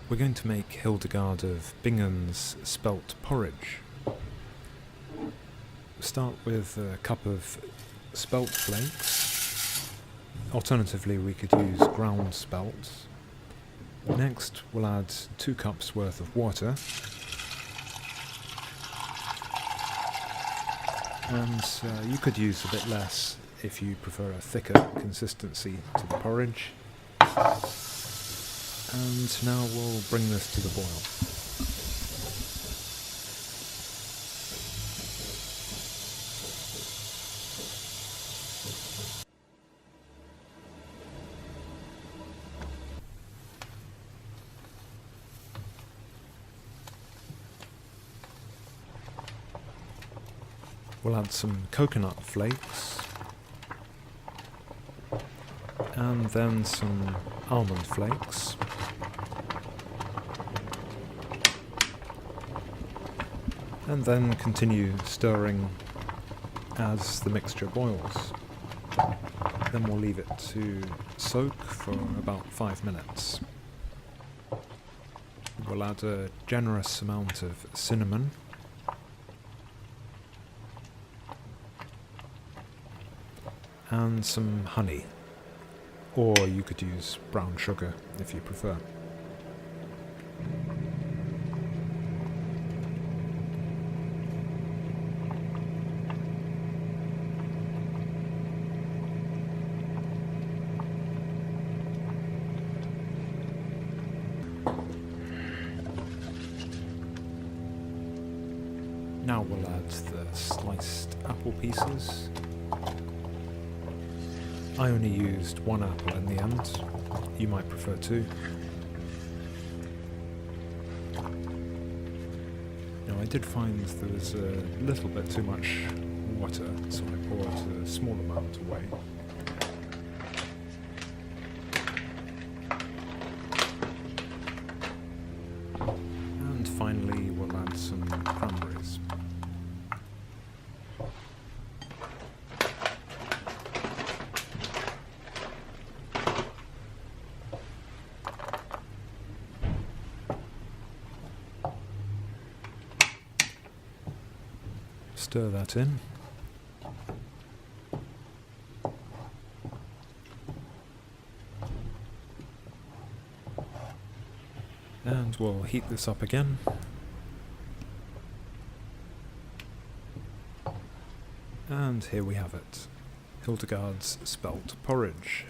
We're going to make Hildegard of Bingen's Spelt Porridge. Start with a cup of Spelt Flakes. Alternatively, we could use ground spelt. Next, we'll add 2 cups worth of water. And you could use a bit less if you prefer a thicker consistency to the porridge. And now we'll bring this to the boil. We'll add some coconut flakes, and then some almond flakes, and then continue stirring as the mixture boils. Then we'll leave it to soak for about 5 minutes. We'll add a generous amount of cinnamon, and some honey, or you could use brown sugar if you prefer. Now we'll add the sliced apple pieces. I only used 1 apple in the end. You might prefer 2. Now I did find there was a little bit too much water, so I poured a small amount away. And finally we'll add some cranberries. Stir that in. And we'll heat this up again. And here we have it. Hildegard's Spelt Porridge.